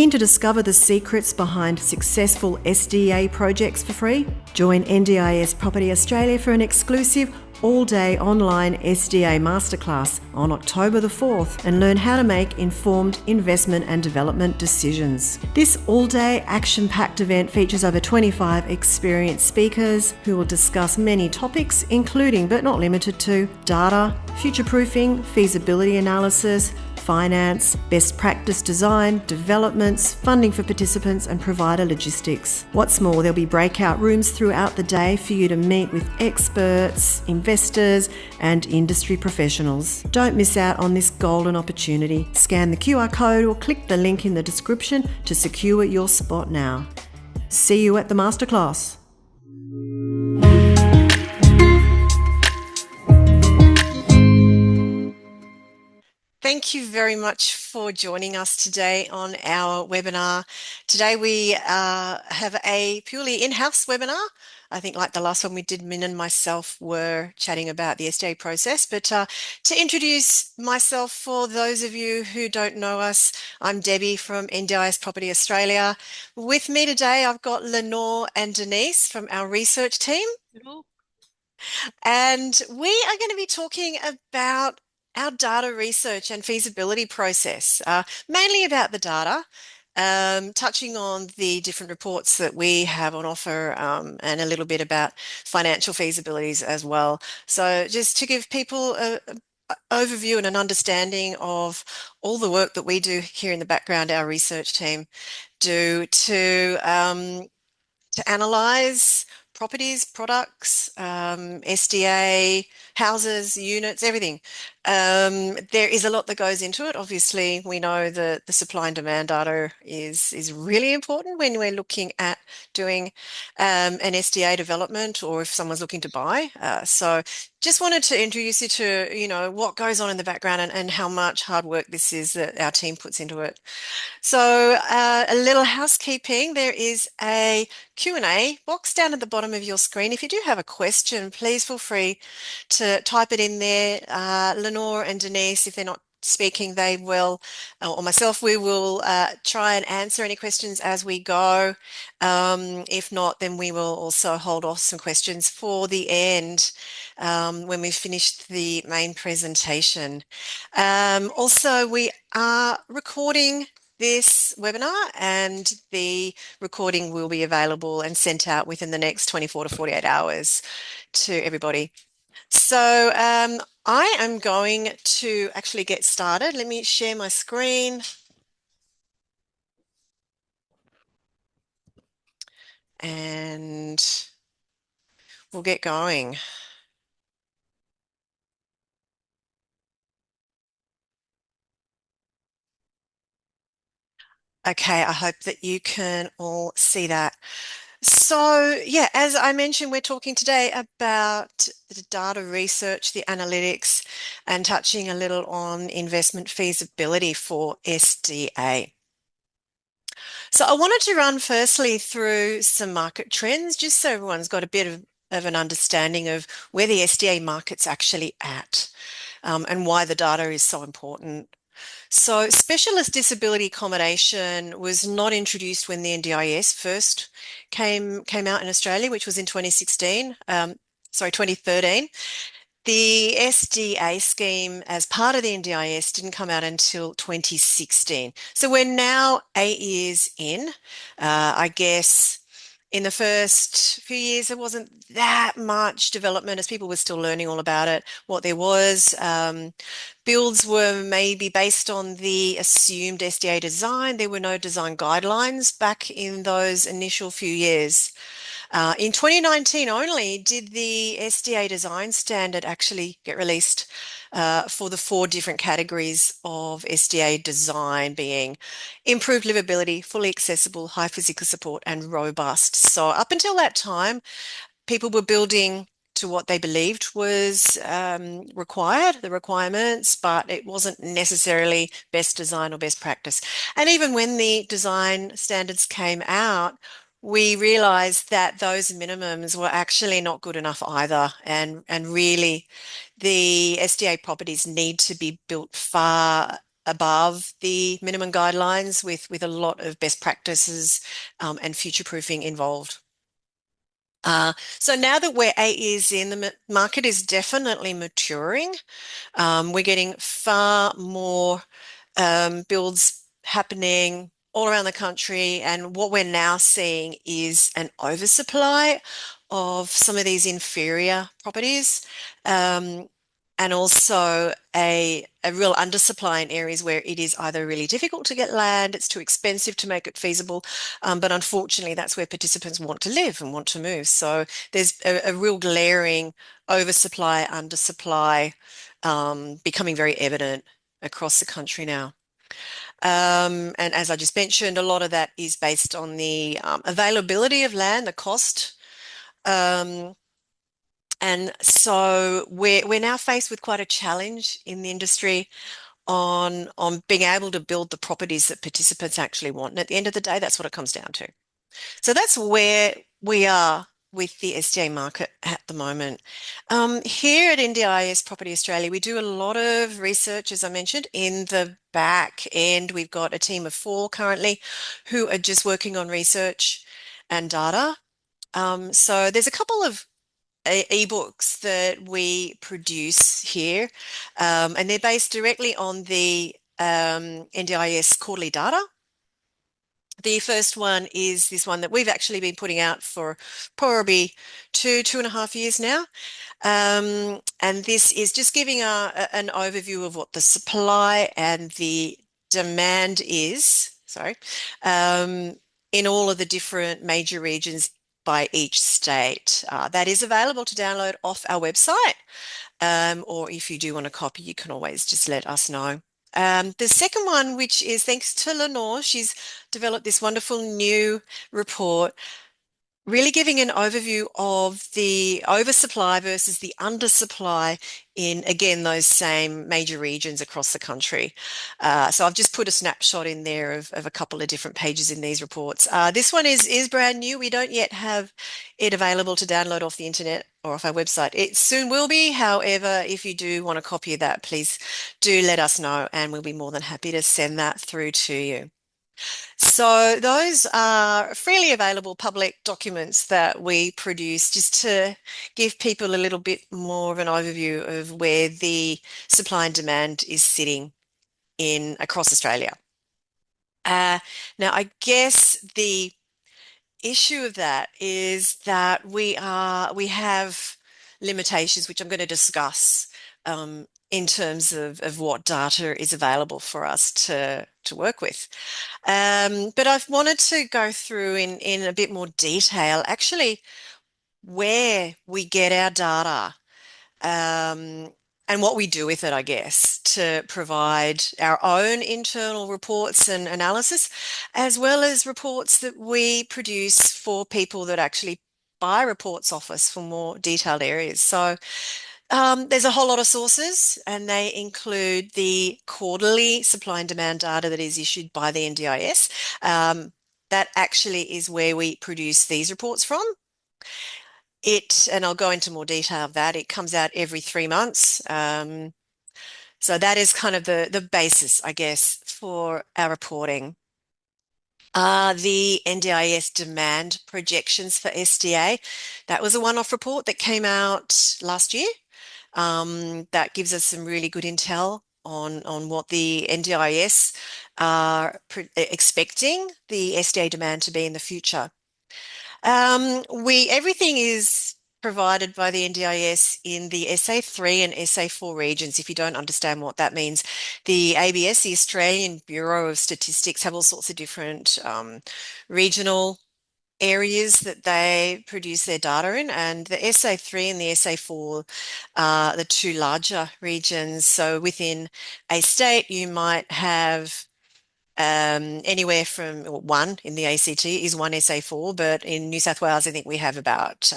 Keen to discover the secrets behind successful SDA projects for free? Join NDIS Property Australia for an exclusive all-day online SDA masterclass on October the 4th and learn how to make informed investment and development decisions. This all-day action-packed event features over 25 experienced speakers who will discuss many topics, including but not limited to data, future-proofing, feasibility analysis, finance, best practice design, developments, funding for participants and provider logistics. What's more, there'll be breakout rooms throughout the day for you to meet with experts, investors and industry professionals. Don't miss out on this golden opportunity. Scan the QR code or click the link in the description to secure your spot now. See you at the masterclass. Thank you very much for joining us today on our webinar. Today we have a purely in-house webinar. I think like the last one we did, Min and myself were chatting about the SDA process. But to introduce myself, for those of you who don't know us, I'm Debbie from NDIS Property Australia. With me today, I've got Lenore and Denise from our research team. Hello. And we are going to be talking about our data research and feasibility process, mainly about the data, touching on the different reports that we have on offer, and a little bit about financial feasibilities as well. So just to give people an overview and an understanding of all the work that we do here in the background, our research team do to analyze properties, products, SDA, houses, units, everything. There is a lot that goes into it. Obviously, we know that the supply and demand data is really important when we're looking at doing an SDA development or if someone's looking to buy. So just wanted to introduce you to, what goes on in the background and how much hard work this is that our team puts into it. So a little housekeeping, there is a Q&A box down at the bottom of your screen. If you do have a question, please feel free to type it in there. Lenore and Denise, if they're not speaking, they will, or myself, we will try and answer any questions as we go. If not, then we will also hold off some questions for the end when we've finished the main presentation. Also, we are recording this webinar and the recording will be available and sent out within the next 24 to 48 hours to everybody. So I am going to actually get started. Let me share my screen. And we'll get going. Okay, I hope that you can all see that. So yeah, as I mentioned, we're talking today about the data research, the analytics, and touching a little on investment feasibility for SDA. So I wanted to run firstly through some market trends, just so everyone's got a bit of an understanding of where the SDA market's actually at, and why the data is so important. So Specialist Disability Accommodation was not introduced when the NDIS first came out in Australia, which was in 2013. The SDA scheme as part of the NDIS didn't come out until 2016. So we're now 8 years in. I guess in the first few years, there wasn't that much development as people were still learning all about it. What there was, builds were maybe based on the assumed SDA design. There were no design guidelines back in those initial few years. In 2019 only did the SDA design standard actually get released for the 4 different categories of SDA design, being improved livability, fully accessible, high physical support, and robust. So up until that time, people were building to what they believed was required, the requirements, but it wasn't necessarily best design or best practice. And even when the design standards came out, we realized that those minimums were actually not good enough either. And really, the SDA properties need to be built far above the minimum guidelines with a lot of best practices and future proofing involved. So now that we're 8 years in, the market is definitely maturing. We're getting far more builds happening all around the country, and what we're now seeing is an oversupply of some of these inferior properties, um, and also a real undersupply in areas where it is either really difficult to get land, it's too expensive to make it feasible, but unfortunately that's where participants want to live and want to move. So there's a real glaring oversupply, undersupply becoming very evident across the country now. And as I just mentioned, a lot of that is based on the availability of land, the cost. Um, and so we're now faced with quite a challenge in the industry on being able to build the properties that participants actually want. And at the end of the day, that's what it comes down to. So that's where we are with the SDA market at the moment. Here at NDIS Property Australia, we do a lot of research, as I mentioned, in the back end. We've got a team of 4 currently who are just working on research and data. So there's a couple of ebooks that we produce here, and they're based directly on the NDIS quarterly data. The first one is this one that we've actually been putting out for probably 2.5 years now. And this is just giving an overview of what the supply and the demand is, in all of the different major regions by each state. That is available to download off our website. Or if you do want a copy, you can always just let us know. The second one, which is thanks to Lenore, she's developed this wonderful new report really giving an overview of the oversupply versus the undersupply in, again, those same major regions across the country. So I've just put a snapshot in there of a couple of different pages in these reports. This one is brand new. We don't yet have it available to download off the internet or off our website. It soon will be. However, if you do want a copy of that, please do let us know and we'll be more than happy to send that through to you. So those are freely available public documents that we produce just to give people a little bit more of an overview of where the supply and demand is sitting in across Australia. Now, I guess the issue of that is that we have limitations, which I'm going to discuss in terms of what data is available for us to work with. But I've wanted to go through in a bit more detail, actually, where we get our data and what we do with it, I guess, to provide our own internal reports and analysis, as well as reports that we produce for people that actually buy reports off us for more detailed areas. So there's a whole lot of sources, and they include the quarterly supply and demand data that is issued by the NDIS. That actually is where we produce these reports from. And I'll go into more detail of that. It comes out every 3 months. So that is kind of the basis, I guess, for our reporting. The NDIS demand projections for SDA. That was a one-off report that came out last year. That gives us some really good intel on what the NDIS are expecting the SDA demand to be in the future. Everything is provided by the NDIS in the SA3 and SA4 regions. If you don't understand what that means, the ABS, the Australian Bureau of Statistics, have all sorts of different regional areas that they produce their data in, and the SA3 and the SA4 are the 2 larger regions. So within a state, you might have anywhere from 1 in the ACT is 1 SA4, but in New South Wales, I think we have about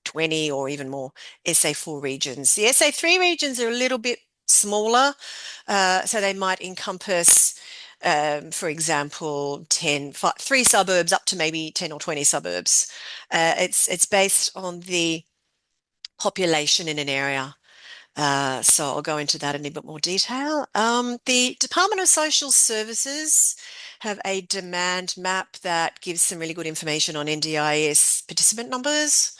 20 or even more SA4 regions. The SA3 regions are a little bit smaller, so they might encompass for example, 3 suburbs up to maybe 10 or 20 suburbs. It's based on the population in an area. So I'll go into that in a bit more detail. The Department of Social Services have a demand map that gives some really good information on NDIS participant numbers.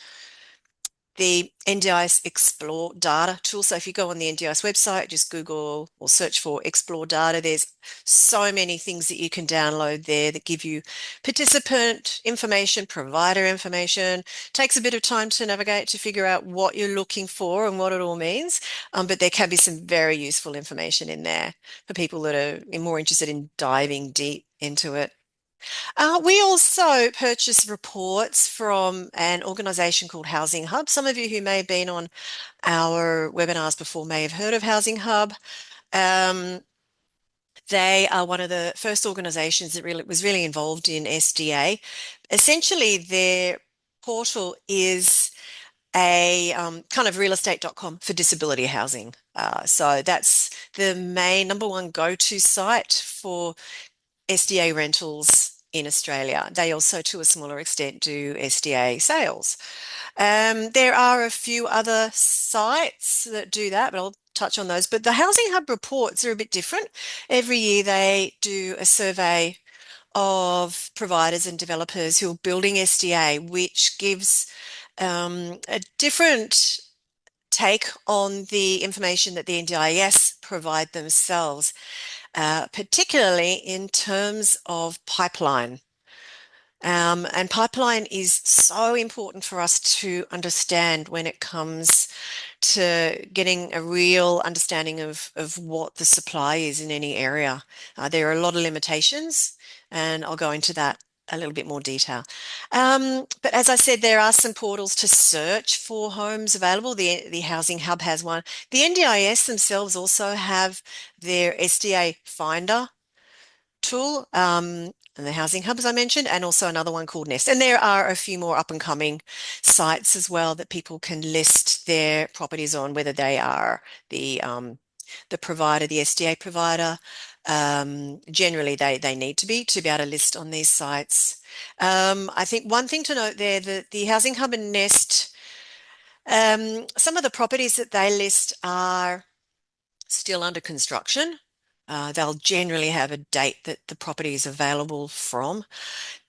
The NDIS Explore data tool. So if you go on the NDIS website, just Google or search for Explore data. There's so many things that you can download there that give you participant information, provider information. Takes a bit of time to navigate to figure out what you're looking for and what it all means. But there can be some very useful information in there for people that are more interested in diving deep into it. We also purchase reports from an organisation called Housing Hub. Some of you who may have been on our webinars before may have heard of Housing Hub. Um, they are one of the first organisations that was really involved in SDA. Essentially, their portal is a kind of realestate.com for disability housing. So that's the main number one go-to site for SDA rentals in Australia. They also, to a smaller extent, do SDA sales. There are a few other sites that do that, but I'll touch on those. But the Housing Hub reports are a bit different. Every year they do a survey of providers and developers who are building SDA, which gives a different take on the information that the NDIS provide themselves, particularly in terms of pipeline. And pipeline is so important for us to understand when it comes to getting a real understanding of what the supply is in any area. There are a lot of limitations, and I'll go into that a little bit more detail. But as I said, there are some portals to search for homes available. The Housing Hub has one. The NDIS themselves also have their SDA Finder tool, and the Housing Hub, as I mentioned, and also another one called Nest. And there are a few more up and coming sites as well that people can list their properties on, whether they are the provider, the SDA provider. Generally, they need to be able to list on these sites. I think one thing to note there that the Housing Hub and Nest, some of the properties that they list are still under construction. They'll generally have a date that the property is available from.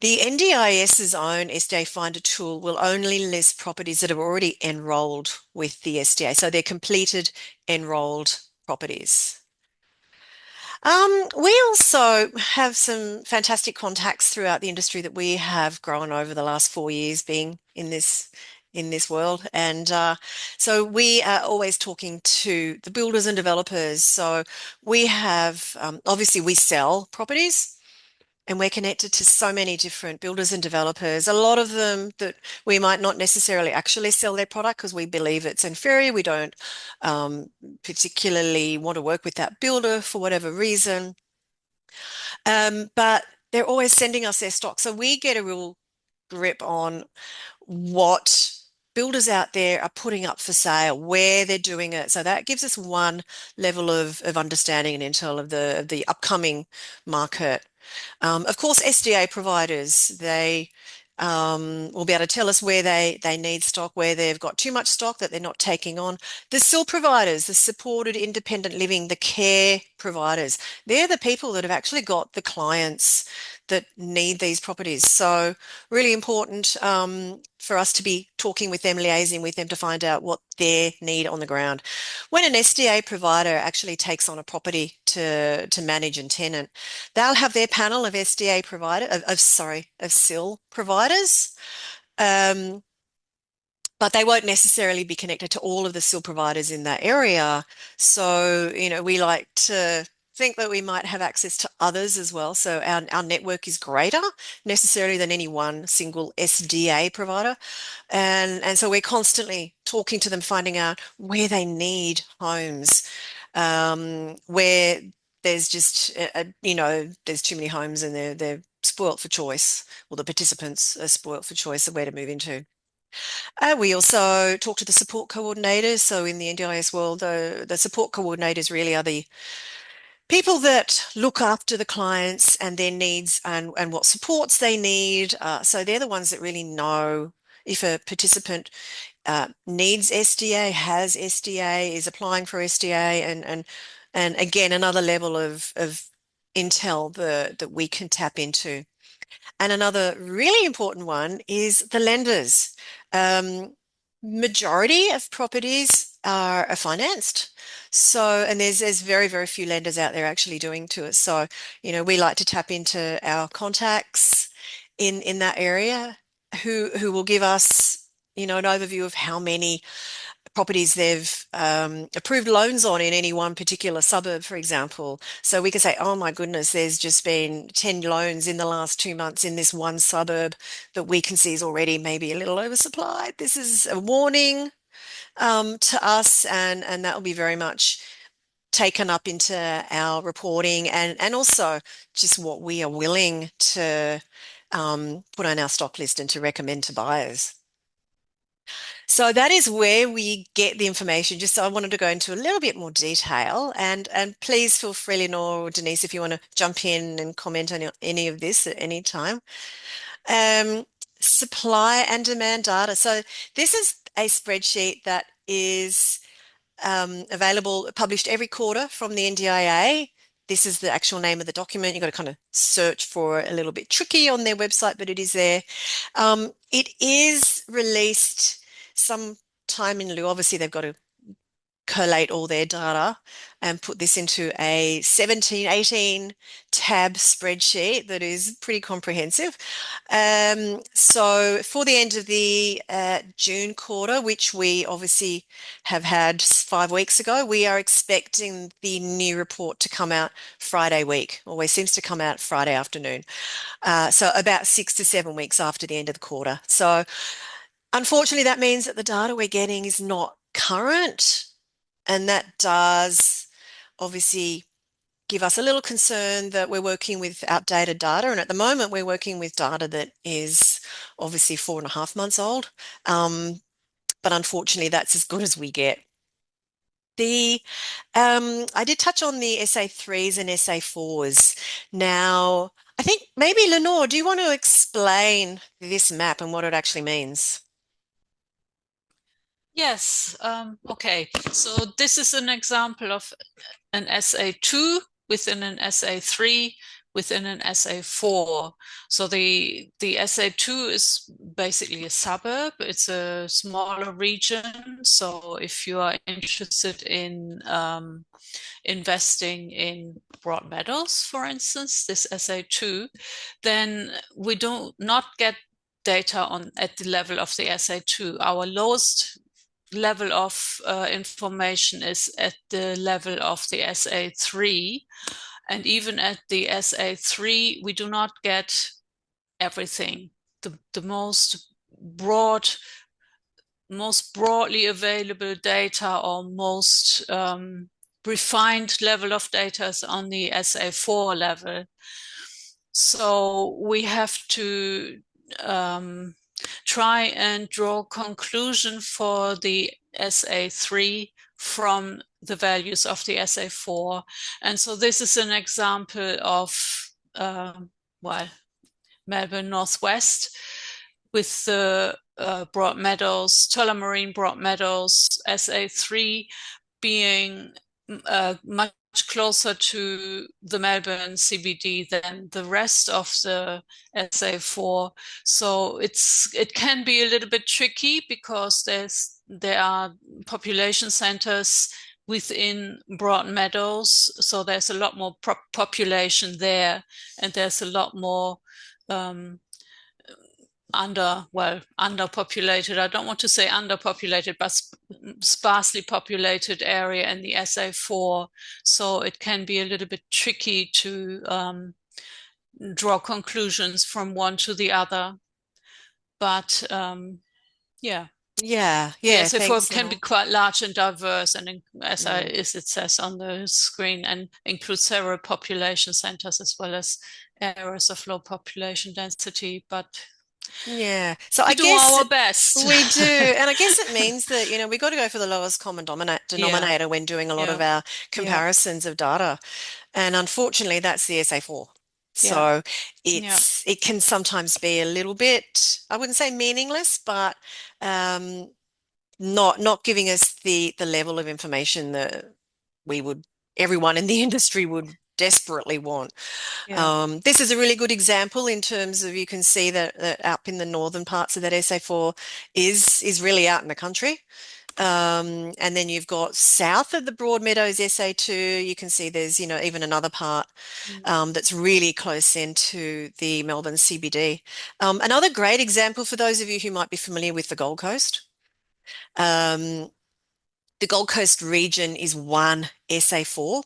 The NDIS's own SDA Finder tool will only list properties that are already enrolled with the SDA, so they're completed enrolled properties. We also have some fantastic contacts throughout the industry that we have grown over the last 4 years being in this world. And so we are always talking to the builders and developers. So we have, obviously we sell properties and we're connected to so many different builders and developers, a lot of them that we might not necessarily actually sell their product because we believe it's inferior. We don't particularly want to work with that builder for whatever reason. But they're always sending us their stock. So we get a real grip on what builders out there are putting up for sale, where they're doing it. So that gives us one level of understanding and intel of the upcoming market. Of course, SDA providers, they will be able to tell us where they need stock, where they've got too much stock that they're not taking on. The SIL providers, the supported independent living, the care providers, they're the people that have actually got the clients that need these properties. So really important for us to be talking with them, liaising with them to find out what their need on the ground. When an SDA provider actually takes on a property to manage and tenant, they'll have their panel of SDA provider of SIL providers. But they won't necessarily be connected to all of the SIL providers in that area. So, we like to think that we might have access to others as well. So our network is greater necessarily than any one single SDA provider. And so we're constantly talking to them, finding out where they need homes, where there's just, there's too many homes and they're spoilt for choice, or the participants are spoilt for choice of where to move into. We also talk to the support coordinators. So in the NDIS world, the support coordinators really are the people that look after the clients and their needs and what supports they need. So they're the ones that really know if a participant needs SDA, has SDA, is applying for SDA, and again another level of intel that we can tap into. And another really important one is the lenders. Um, Majority of properties are financed. So, and there's very, very few lenders out there actually doing to it. So, we like to tap into our contacts in that area who will give us, an overview of how many properties they've approved loans on in any one particular suburb, for example. So we can say, oh my goodness, there's just been 10 loans in the last 2 months in this one suburb that we can see is already maybe a little oversupplied. This is a warning to us, and that will be very much taken up into our reporting and also just what we are willing to put on our stock list and to recommend to buyers. So that is where we get the information. Just so I wanted to go into a little bit more detail, and please feel free, Lenore or Denise, if you want to jump in and comment on any of this at any time. Um, Supply and demand data. So this is a spreadsheet that is available, published every quarter from the NDIA. This is the actual name of the document. You've got to kind of search for it, a little bit tricky on their website, but it is there. It is released some time in lieu. Obviously, they've got to collate all their data and put this into a 17, 18 tab spreadsheet that is pretty comprehensive. So for the end of the June quarter, which we obviously have had 5 weeks ago, we are expecting the new report to come out Friday week. Always seems to come out Friday afternoon. So about 6 to 7 weeks after the end of the quarter. So unfortunately, that means that the data we're getting is not current. And that does obviously give us a little concern that we're working with outdated data. And at the moment, we're working with data that is obviously 4.5 months old. But unfortunately, that's as good as we get. I did touch on the SA3s and SA4s. Now, I think maybe Lenore, do you want to explain this map and what it actually means? Yes, okay. So this is an example of an SA2 within an SA3 within an SA4. So the SA2 is basically a suburb. It's a smaller region. So if you are interested in investing in Broadmeadows, for instance, this SA2, then we do not get data on at the level of the SA2. Our lowest level of information is at the level of the SA3. And even at the SA3, we do not get everything. The most broadly available data or most refined level of data is on the SA4 level. So we have to try and draw conclusion for the SA3 from the values of the SA4. And so this is an example of, well, Melbourne Northwest with the Broadmeadows, Tullamarine Broadmeadows SA3 being much closer to the Melbourne CBD than the rest of the SA4. So it can be a little bit tricky because there are population centers within Broadmeadows, so there's a lot more population there, and there's a lot more underpopulated. I don't want to say underpopulated, but sparsely populated area in the SA4. So it can be a little bit tricky to draw conclusions from one to the other. But yeah. Yeah, Yes, thanks, can be Lenore. quite large and diverse, and Mm. as it says on the screen, and include several population centers as well as areas of low population density. But Yeah. So we I do guess our best. we do. And I guess it means that, we got to go for the lowest common Yeah, denominator when doing a lot of yeah, our yeah, comparisons of data. And unfortunately, that's the SA4. Yeah. So Yeah. it can sometimes be a little bit, I wouldn't say meaningless, but um, not giving us the level of information that we would everyone in the industry would desperately want. Yeah. This is a really good example in terms of you can see that up in the northern parts of that SA4 is really out in the country. And then you've got south of the Broadmeadows SA2, you can see there's, even another part Mm. that's really close into the Melbourne CBD. Another great example for those of you who might be familiar with the Gold Coast. Um, the Gold Coast region is one SA4.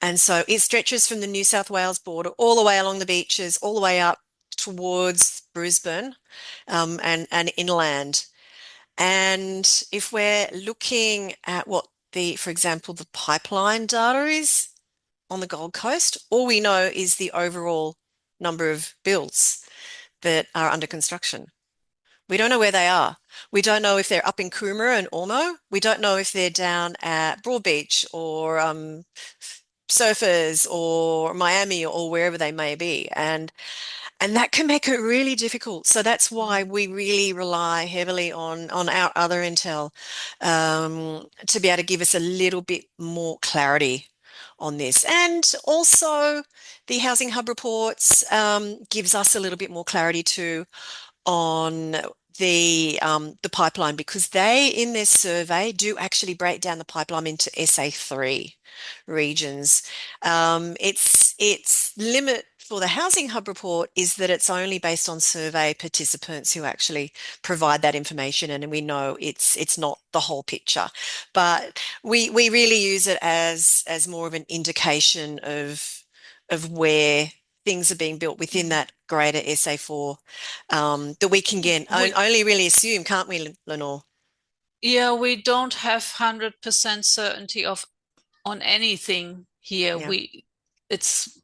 And so it stretches from the New South Wales border all the way along the beaches, all the way up towards Brisbane, and inland. And if we're looking at what for example, the pipeline data is on the Gold Coast, all we know is the overall number of builds that are under construction. We don't know where they are. We don't know if they're up in Coomera and Ormo. We don't know if they're down at Broadbeach or Surfers or Miami or wherever they may be. And that can make it really difficult. So that's why Mm. we really rely heavily on our other intel to be able to give us a little bit more clarity on this. And also the Housing Hub reports gives us a little bit more clarity too on the pipeline, because they in their survey do actually break down the pipeline into SA3 regions. Its limit for the Housing Hub report is that it's only based on survey participants who actually provide that information, and we know it's not the whole picture. But we really use it as more of an indication of where things are being built within Mm. that greater SA4, that we can get We, only really assume, can't we, Lenore? yeah, we don't have 100% certainty of on anything here. Yeah, It's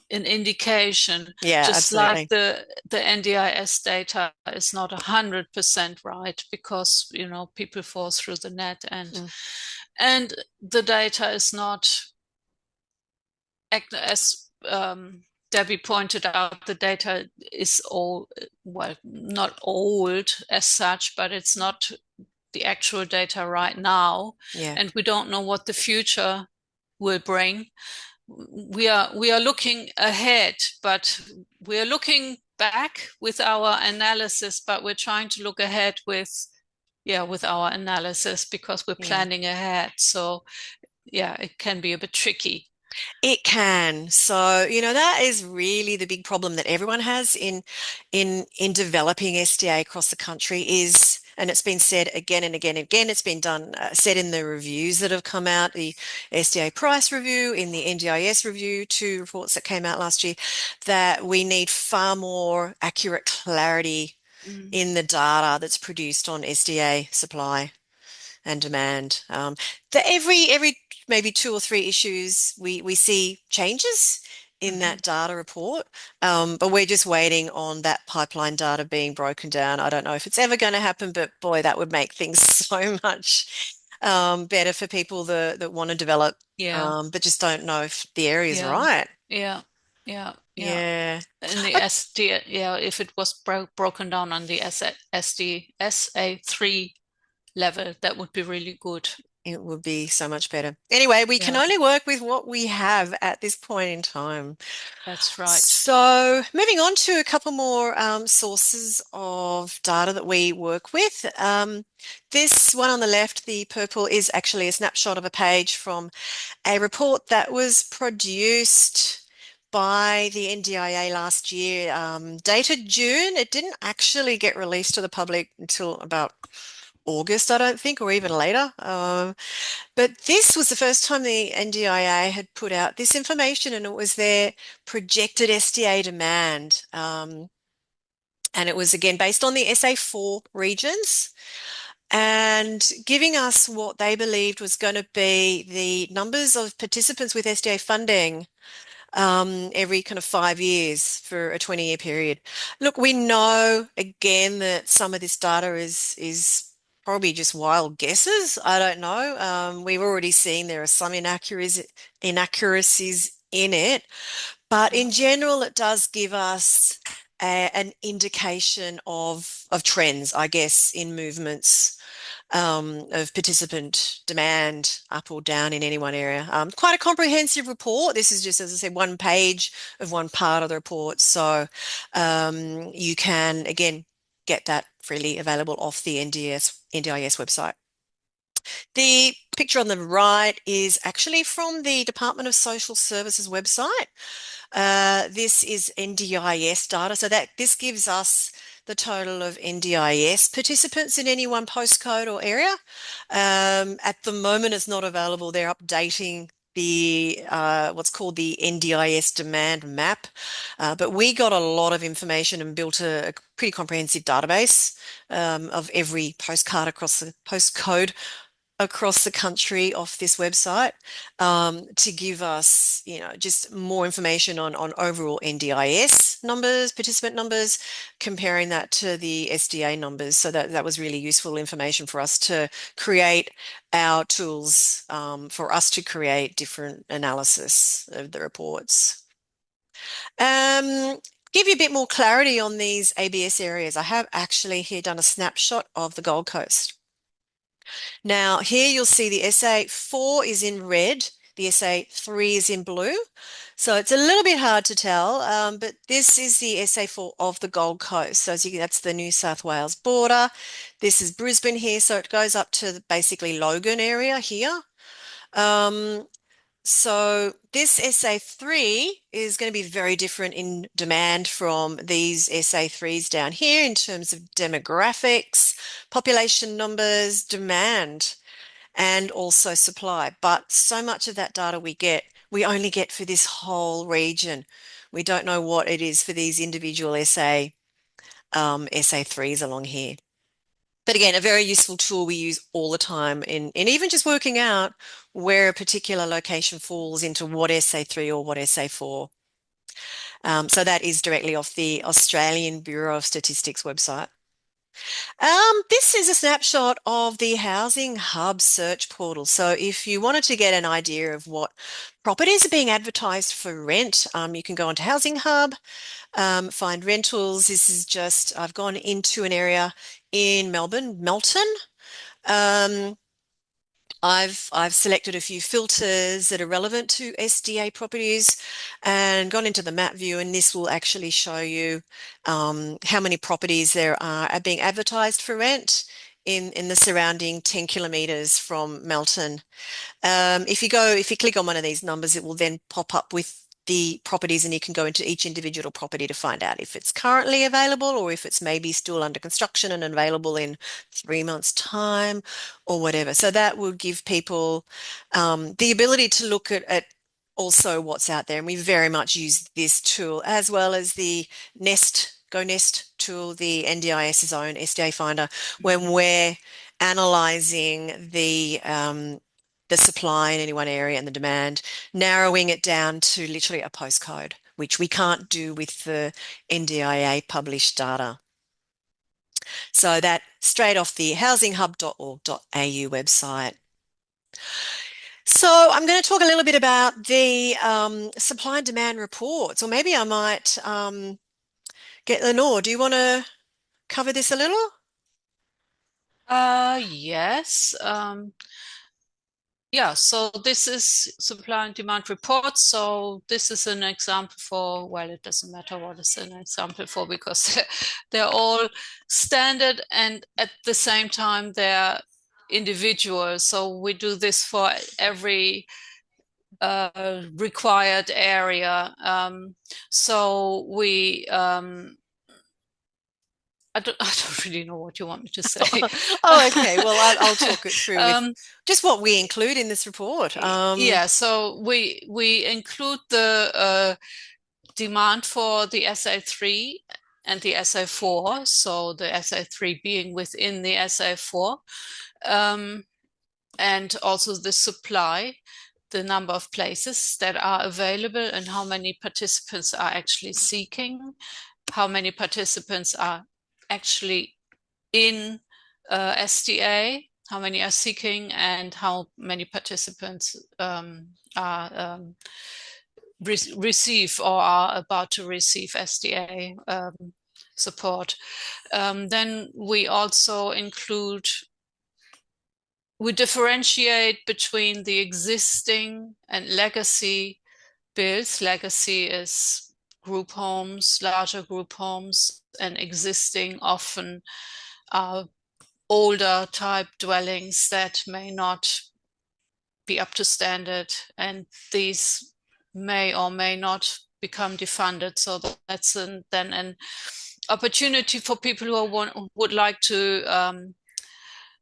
an indication, yeah, just like absolutely. the NDIS data is not 100% right because, people fall through the net Mm, and the data is not as Debbie pointed out, the data is all, well, not old as such, but it's not the actual data right now, yeah, and we don't know what the future will bring. We are looking ahead, but we are looking back with our analysis, but we're trying to look ahead with our analysis because we're yeah. planning ahead. So yeah, it can be a bit tricky. It can. So, that is really the big problem that everyone has in developing SDA across the country is, and it's been said again and again and again, it's been done, said in the reviews that have come out, the SDA price review, in the NDIS review, two reports that came out last year, that we need far more accurate clarity Mm. in the data that's produced on SDA supply and demand. That every maybe two or three issues we see changes in Mhm. that data report, but we're just waiting on that pipeline data being broken down. I don't know if it's ever going to happen, but boy, that would make things so much better for people that want to develop, Yeah, but just don't know if the area is yeah, right. yeah, yeah. Yeah. And the Uh, SD, yeah, if it was broken down on the SA3 level, that would be really good. It would be so much better. Anyway, we can Yeah, only work with what we have at this point in time. that's right. So, moving on to a couple more sources of data that we work with. This one on the left, the purple, is actually a snapshot of a page from a report that was produced by the NDIA last year, dated June. It didn't actually get released to the public until about August, I don't think, or even later. But this was the first time the NDIA had put out this information, and it was their projected SDA demand. And it was again based on the SA4 regions and giving us what they believed was going to be the numbers of participants with SDA funding every kind of 5 years for a 20-year period. Look, we know again that some of this data is probably just wild guesses. I don't know. We've already seen there are some inaccuracies in it, But in general, it does give us an indication of trends, I guess, in movements of participant demand up or down in any one area. Quite a comprehensive report. This is just, as I said, one page of one part of the report. So you can, again, get that freely available off the NDIS website. The picture on the right is actually from the Department of Social Services website. This is NDIS data. So that this gives us the total of NDIS participants in any one postcode or area. At the moment, it's not available. They're updating the what's called the NDIS demand map. But we got a lot of information and built a pretty comprehensive database of every postcode across the country off this website to give us, just more information on overall NDIS numbers, participant numbers, comparing that to the SDA numbers. So that was really useful information for us to create our tools for us to create different analysis of the reports. Um, Give you a bit more clarity on these ABS areas. I have actually here done a snapshot of the Gold Coast. Now, here you'll see the SA4 is in red, the SA3 is in blue. So it's a little bit hard to tell, but this is the SA4 of the Gold Coast. So as you can, that's the New South Wales border. This is Brisbane here, so it goes up to basically Logan area here. So this SA3 is going to be very different in demand from these SA3s down here in terms of demographics, population numbers, demand, and also supply. But so much of that data we only get for this whole region. We don't know what it is for these individual SA3s along here. But again, a very useful tool we use all the time in even just working out where a particular location falls into what SA3 or what SA4. So that is directly off the Australian Bureau of Statistics website. This is a snapshot of the Housing Hub search portal. So if you wanted to get an idea of what properties are being advertised for rent, you can go onto Housing Hub, find rentals. This is just, I've gone into an area in Melbourne, Melton. I've selected a few filters that are relevant to SDA properties and gone into the map view, and this will actually show you how many properties there are being advertised for rent in the surrounding 10 kilometres from Melton. If you click on one of these numbers, it will then pop up with the properties, and you can go into each individual property to find out if it's currently available or if it's maybe still under construction and available in 3 months' time or whatever. So that will give people the ability to look at also what's out there. And we very much use this tool as well as the GoNest tool, the NDIS's own SDA Finder, when we're analysing the supply in any one area and the demand, narrowing it down to literally a postcode, which we can't do with the NDIA published data. So that straight off the housinghub.org.au website. So I'm going to talk a little bit about the supply and demand reports, or maybe I might get Lenore. Do you want to cover this a little? Yes. Yeah, so this is supply and demand report. So this is an example for, well, it doesn't matter what it's an example for because they're all standard and at the same time they're individual. So we do this for every required area. So we I don't really know what you want me to say. Oh, okay. Well, I'll talk it through with just what we include in this report. Yeah, so we include the demand for the SA3 and the SA4, so the SA3 being within the SA4, and also the supply, the number of places that are available and how many participants are actually seeking, how many participants are actually in SDA, how many are seeking, and how many participants are receive or are about to receive SDA support. Then we differentiate between the existing and legacy builds. Legacy is group homes, larger group homes, and existing often are older type dwellings that may not be up to standard, and these may or may not become defunded. So that's then an opportunity for people who would like to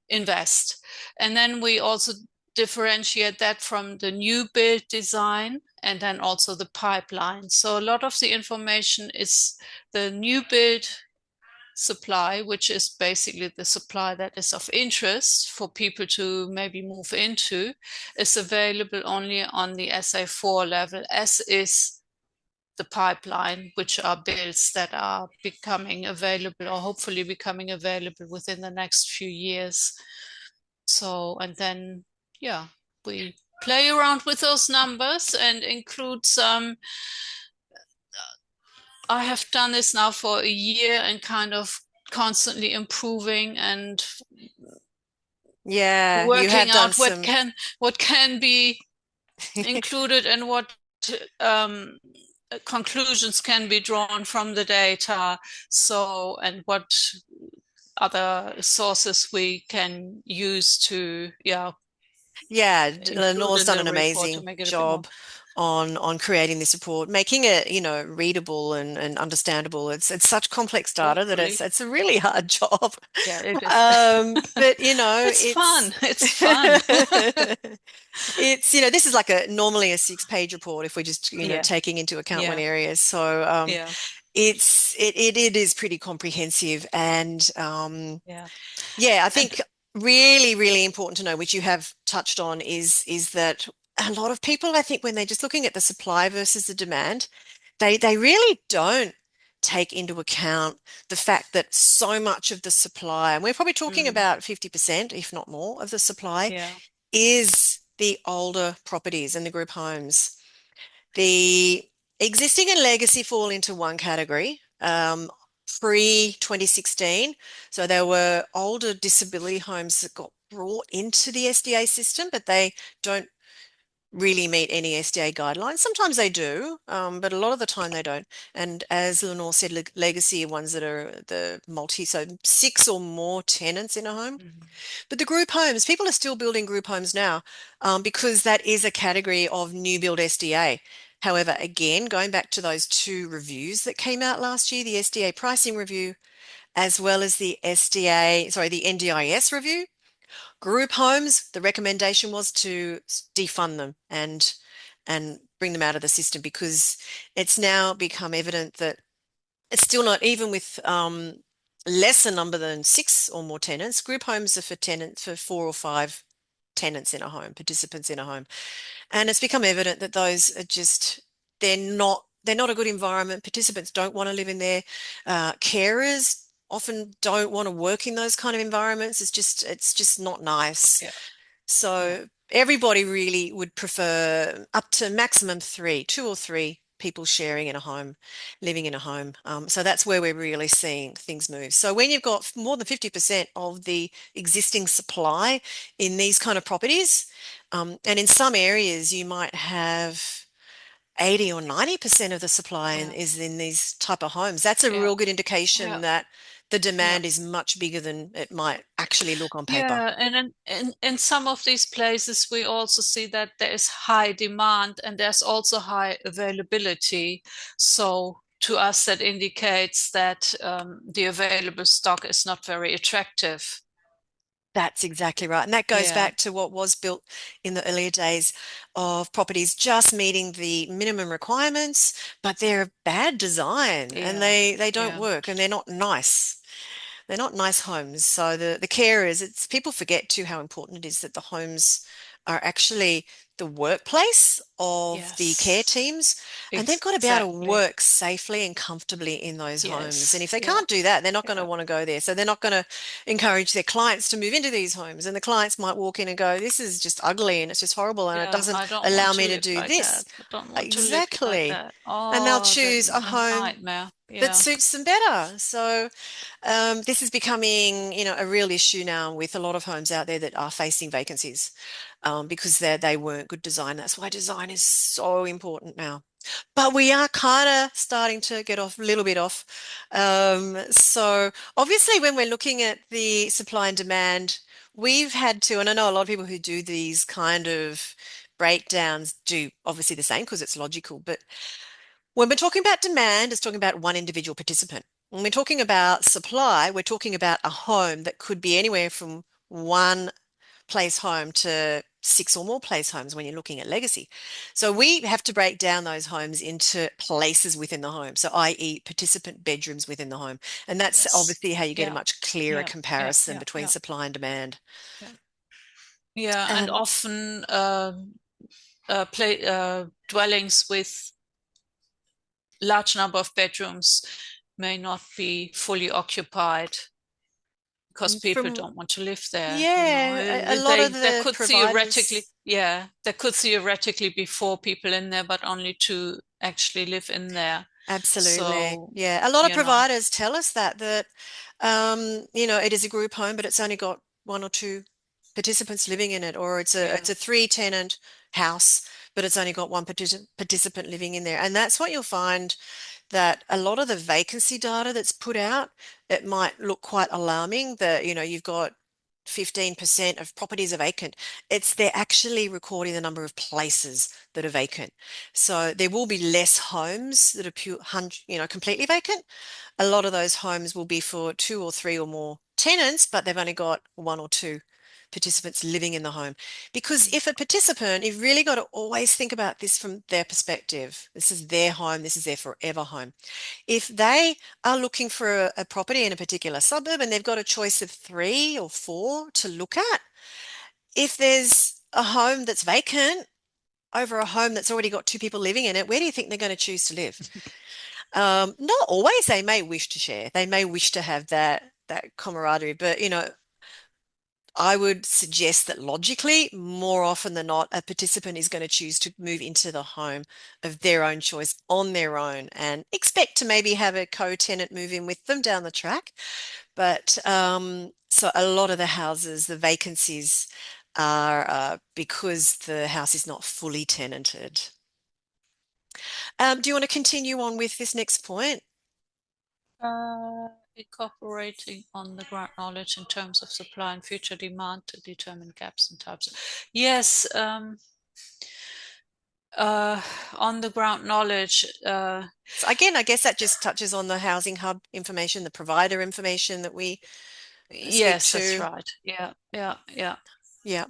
invest. And then we also differentiate that from the new build design and then also the pipeline. So a lot of the information is the new build supply, which is basically the supply that is of interest for people to maybe move into, is available only on the SA4 level, as is the pipeline, which are builds that are becoming available or hopefully becoming available within the next few years. So, and then, yeah, we play around with those numbers and include some. I have done this now for a year and kind of constantly improving and Yeah, you working have done out some. what can be included and what um, conclusions can be drawn from the data. So, and what other sources we can use to, yeah, Yeah, include Lenore's in done the an report to amazing make it a bit more. job on creating this report, making it, readable and understandable. It's such complex data that Hopefully, it's a really hard job. yeah, it is. But It's it's fun. It's fun. it's this is like a normally a 6-page report if we're just Yeah, taking into account one yeah, area. So yeah, it is pretty comprehensive and yeah. yeah, I And think really, really important to know, which you have touched on, is that a lot of people, I think, when they're just looking at the supply versus the demand, they really don't take into account the fact that so much of the supply, and we're probably talking mm, about 50%, if not more, of the supply yeah, is the older properties and the group homes. The existing and legacy fall into one category. Pre-2016. So there were older disability homes that got brought into the SDA system, but they don't really meet any SDA guidelines. Sometimes they do, but a lot of the time they don't. And as Lenore said, legacy are ones that are the multi, so 6 or more tenants in a home. mm, But the group homes, people are still building group homes now because that is a category of new build SDA. However, again, going back to those 2 reviews that came out last year, the SDA pricing review, as well as the the NDIS review, group homes, the recommendation was to defund them and bring them out of the system because it's now become evident that it's still not, even with lesser number than 6 or more tenants. Group homes are for tenants for 4 or 5 tenants in a home, participants in a home. And it's become evident that those are just, they're not a good environment. Participants don't want to live in there. Carers often don't want to work in those kind of environments. It's just not nice. yeah, yeah, So everybody really would prefer up to maximum 3, 2 or 3 people sharing in a home, living in a home. So that's where we're really seeing things move. So when you've got more than 50% of the existing supply in these kind of properties, and in some areas you might have 80 or 90% of the supply yeah, is in these type of homes. That's a yeah, real good indication yeah, that the yeah. demand is much bigger than it might actually look on paper. Yeah, and in some of these places, we also see that there is high demand and there's also high availability. So to us, that indicates that the available stock is not very attractive. That's exactly right. And that goes Yeah, back to what was built in the earlier days of properties just meeting the minimum requirements, but they're bad design and yeah, they don't yeah, work and they're not nice. They're not nice homes. So the carers, it's people forget too how important it is that the homes are actually the workplace of the care Yes, teams, and they've got to be able to exactly. work safely and comfortably in those homes. And Yes, if they yeah, can't do that, they're not going to yeah, want to go there. So they're not going to encourage their clients to move into these homes. And the clients might walk in and go, "This is just ugly and it's just horrible and it yeah. doesn't I don't allow want to me to live do like this." that. I don't want to live like Exactly. that. And they'll Oh, that choose a a home nightmare. that Yeah. suits them better. So this is becoming, a real issue now with a lot of homes out there that are facing vacancies because they weren't good design. That's why design is so important now. But we are kind of starting to get off a little bit off. So obviously, when we're looking at the supply and demand, we've had to, and I know a lot of people who do these kind of breakdowns do obviously the same because it's logical, but when we're talking about demand, it's talking about one individual participant. When we're talking about supply, we're talking about a home that could be anywhere from one place home to six or more place homes when you're looking at legacy. So we have to break down those homes into places within the home, so i.e. participant bedrooms within the home. And that's Yes. obviously how you get a Yeah. much clearer Yeah. Yeah. comparison Yeah. between Yeah. supply and demand. Yeah. Yeah. And Um, often dwellings with large number of bedrooms may not be fully occupied because people from don't want to live there, you know. Yeah, a lot of There the could theoretically, providers. yeah, there could theoretically be four people in there, but only two actually live in there. Absolutely. So, Yeah. A lot of you know, providers tell us that it is a group home, but it's only got one or two participants living in it, or it's yeah, a three tenant house, but it's only got one participant living in there. And that's what you'll find that a lot of the vacancy data that's put out, it might look quite alarming that, you've got 15% of properties are vacant. They're actually recording the number of places that are vacant. So there will be less homes that are completely vacant. A lot of those homes will be for two or three or more tenants, but they've only got one or two participants living in the home. Because if a participant, you've really got to always think about this from their perspective. This is their home, this is their forever home. If they are looking for a property in a particular suburb and they've got a choice of three or four to look at, if there's a home that's vacant over a home that's already got two people living in it, where do you think they're going to choose to live? Not always. They may wish to share. They may wish to have that camaraderie, but I would suggest that logically, more often than not, a participant is going to choose to move into the home of their own choice on their own and expect to maybe have a co-tenant move in with them down the track. But so a lot of the houses, the vacancies are because the house is not fully tenanted. Do you want to continue on with this next point? incorporating on the ground knowledge in terms of supply and future demand to determine gaps and types. Yes, uh, on the ground knowledge. So again, I guess that just touches on the housing hub information, the provider information that we speak Yes, that's to. right. Yeah, yeah, yeah. Yeah.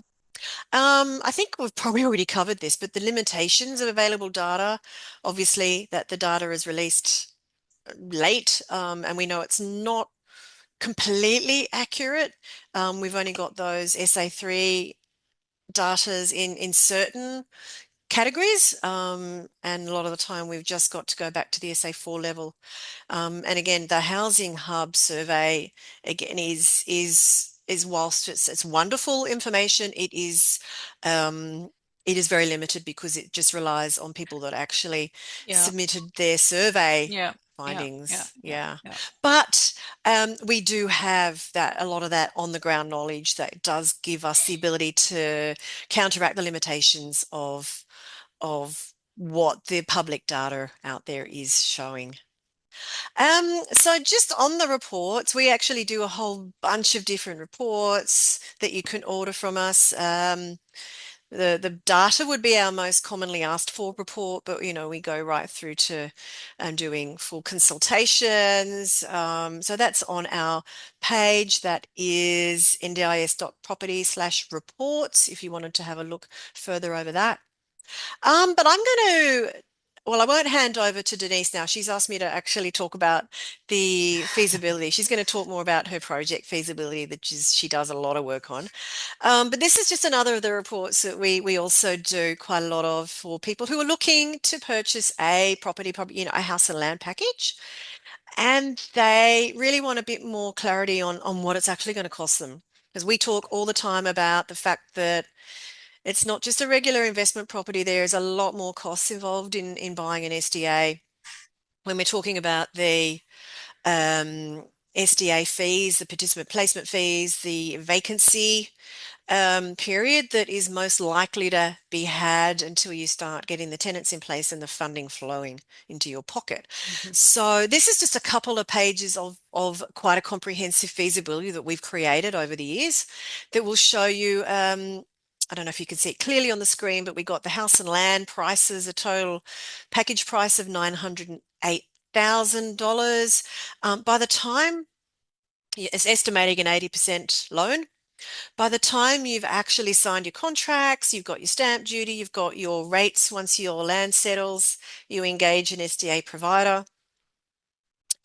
I think we've probably already covered this, but the limitations of available data, obviously that the data is released late, and we know it's not completely accurate. We've only got those SA3 datas in certain categories, and a lot of the time we've just got to go back to the SA4 level. And again, the Housing Hub survey again is whilst it's wonderful information, it is very limited because it just relies on people that actually Yeah, submitted their survey yeah, yeah, yeah, findings. yeah, Yeah, yeah. but we do have a lot of that on the ground knowledge that does give us the ability to counteract the limitations of what the public data out there is showing. So just on the reports, we actually do a whole bunch of different reports that you can order from us. The data would be our most commonly asked for report, but we go right through to doing full consultations. So that's on our page. That is ndis.property/reports if you wanted to have a look further over that. But I'm going to Well, I won't hand over to Denise now. She's asked me to actually talk about the feasibility. She's going to talk more about her project feasibility that she does a lot of work on. But this is just another of the reports that we also do quite a lot of for people who are looking to purchase a property, a house and land package, and they really want a bit more clarity on what it's actually going to cost them. Because we talk all the time about the fact that it's not just a regular investment property. There is a lot more costs involved in buying an SDA. When we're talking about the SDA fees, the participant placement fees, the vacancy period that is most likely to be had until you start getting the tenants in place and the funding flowing into your pocket. Mhm. So this is just a couple of pages of quite a comprehensive feasibility that we've created over the years that will show you. I don't know if you can see it clearly on the screen, but we got the house and land prices, a total package price of $908,000. By the time it's estimating an 80% loan, by the time you've actually signed your contracts, you've got your stamp duty, you've got your rates once your land settles, you engage an SDA provider.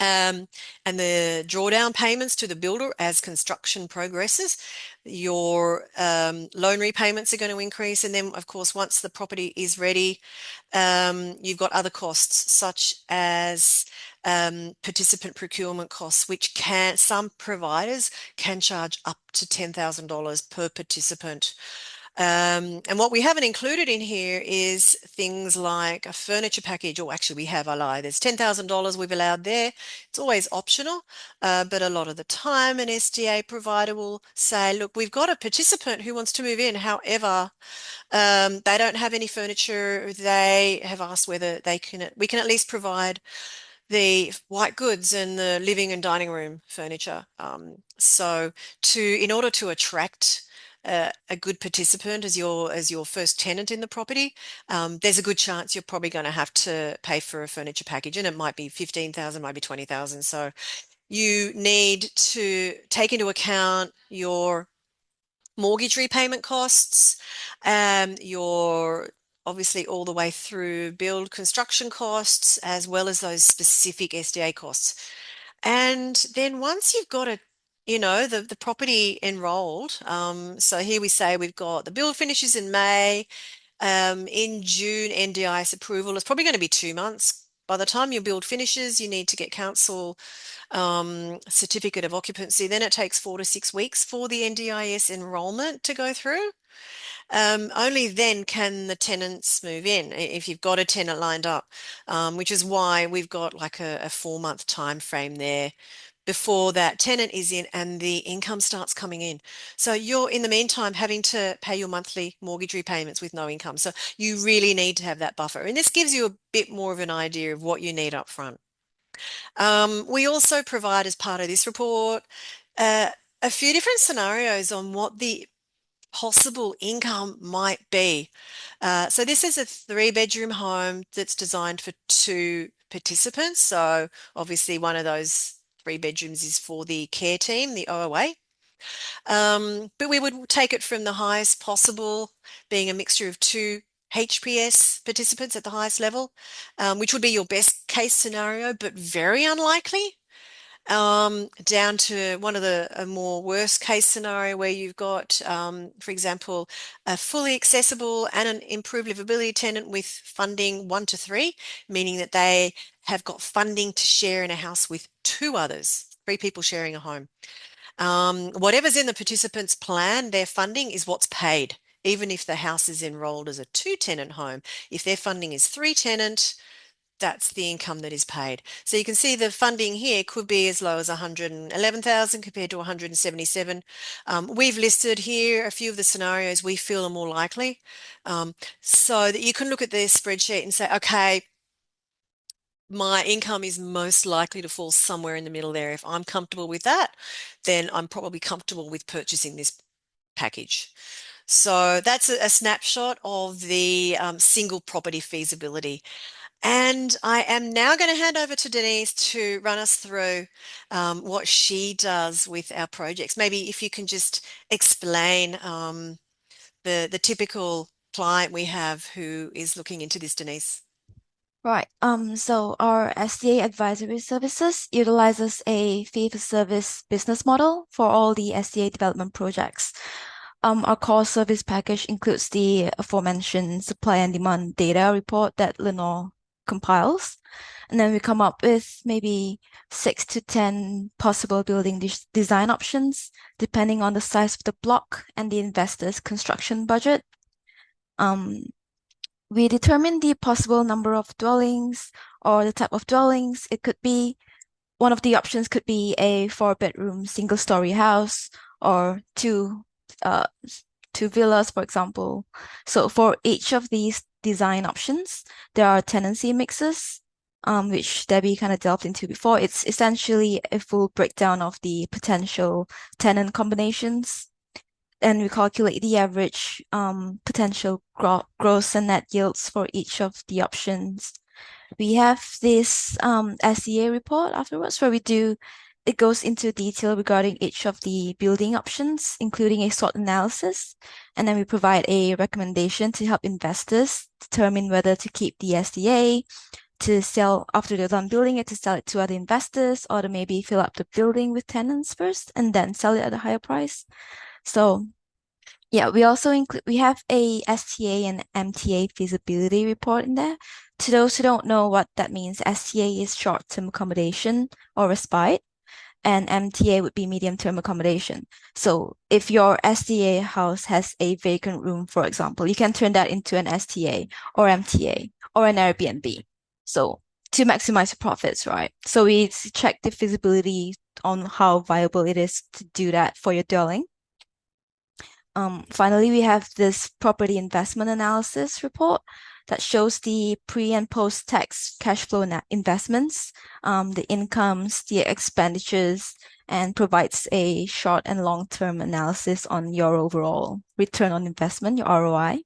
Um, and the drawdown payments to the builder as construction progresses, your loan repayments are going to increase. And then, of course, once the property is ready, you've got other costs such as participant procurement costs, which some providers can charge up to $10,000 per participant. And what we haven't included in here is things like a furniture package, or actually we have, I lie, there's $10,000 we've allowed there. It's always optional, but a lot of the time an SDA provider will say, look, we've got a participant who wants to move in. However, they don't have any furniture. They have asked whether we can at least provide the white goods and the living and dining room furniture. So in order to attract a good participant as your first tenant in the property, there's a good chance you're probably going to have to pay for a furniture package, and it might be 15,000, might be 20,000. So you need to take into account your mortgage repayment costs, your obviously all the way through build construction costs, as well as those specific SDA costs. And then once you've got the property enrolled, so here we say we've got the build finishes in May, in June, NDIS approval. It's probably going to be 2 months. By the time your build finishes, you need to get council certificate of occupancy. Then it takes 4 to 6 weeks for the NDIS enrollment to go through. Only then can the tenants move in if you've got a tenant lined up, which is why we've got like a 4 month time frame there before that tenant is in and the income starts coming in. So you're in the meantime having to pay your monthly mortgage repayments with no income. So you really need to have that buffer. And this gives you a bit more of an idea of what you need up front. We also provide, as part of this report, uh, a few different scenarios on what the possible income might be. So this is a 3-bedroom home that's designed for 2 participants. So obviously one of those 3 bedrooms is for the care team, the OOA. But we would take it from the highest possible, being a mixture of 2 HPS participants at the highest level, which would be your best case scenario, but very unlikely, down to one of a more worst case scenario where you've got, for example, a fully accessible and an improved livability tenant with funding 1 to 3, meaning that they have got funding to share in a house with 2 others, 3 people sharing a home. Whatever's in the participant's plan, their funding is what's paid, even if the house is enrolled as a 2-tenant home. If their funding is 3-tenant, that's the income that is paid. So you can see the funding here could be as low as 111,000 compared to 177. We've listed here a few of the scenarios we feel are more likely, so that you can look at this spreadsheet and say, okay, my income is most likely to fall somewhere in the middle there. If I'm comfortable with that, then I'm probably comfortable with purchasing this package. So that's a snapshot of the single property feasibility. And I am now going to hand over to Denise to run us through what she does with our projects. Maybe if you can just explain the typical client we have who is looking into this, Denise. Right. So our SDA advisory services utilizes a fee-for-service business model for all the SDA development projects. Our core service package includes the aforementioned supply and demand data report that Lenore compiles. And then we come up with maybe 6 to 10 possible building design options, depending on the size of the block and the investor's construction budget. Um, we determine the possible number of dwellings or the type of dwellings. It could be one of the options could be a four-bedroom single-story house or uh two villas, for example. So for each of these design options, there are tenancy mixes, which Debbie kind of delved into before. It's essentially a full breakdown of the potential tenant combinations, and we calculate the average potential gross and net yields for each of the options. We have this SEA report afterwards where it goes into detail regarding each of the building options, including a SWOT analysis. And then we provide a recommendation to help investors determine whether to keep the SDA, to sell after they're done building it, to sell it to other investors, or to maybe fill up the building with tenants first and then sell it at a higher price. So yeah, we have a STA and MTA feasibility report in there. To those who don't know what that means, STA is short-term accommodation or respite, and MTA would be medium-term accommodation. So if your STA house has a vacant room, for example, you can turn that into an STA or MTA or an Airbnb. So to maximize your profits, right? So we check the feasibility on how viable it is to do that for your dwelling. Finally, we have this property investment analysis report that shows the pre and post-tax cash flow investments, the incomes, the expenditures, and provides a short and long-term analysis on your overall return on investment, your ROI.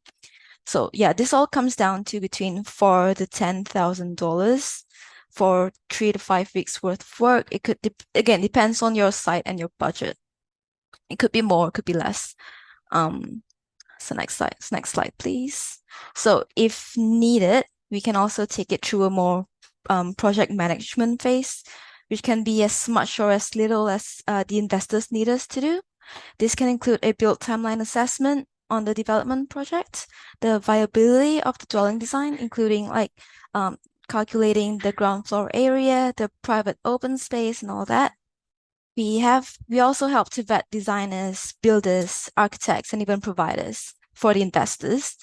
So yeah, this all comes down to between $4,000 to $10,000 for 3 to 5 weeks worth of work. It could, again, depends on your site and your budget. It could be more, it could be less. Um, so next slide, please. So if needed, we can also take it through a more project management phase, which can be as much or as little as the investors need us to do. This can include a build timeline assessment on the development project, the viability of the dwelling design, including like calculating the ground floor area, the private open space, and all that. We also help to vet designers, builders, architects, and even providers for the investors.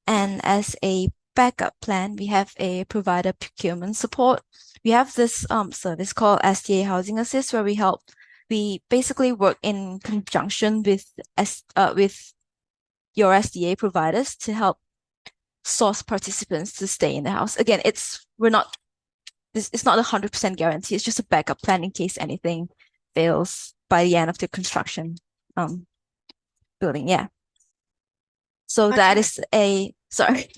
And as a backup plan, we have a provider procurement support. We have this service called SDA Housing Assist, where we basically work in conjunction with your SDA providers to help source participants to stay in the house. Again, it's not 100% guarantee. It's just a backup plan in case anything fails by the end of the construction um building. Yeah. So that Okay, is sorry.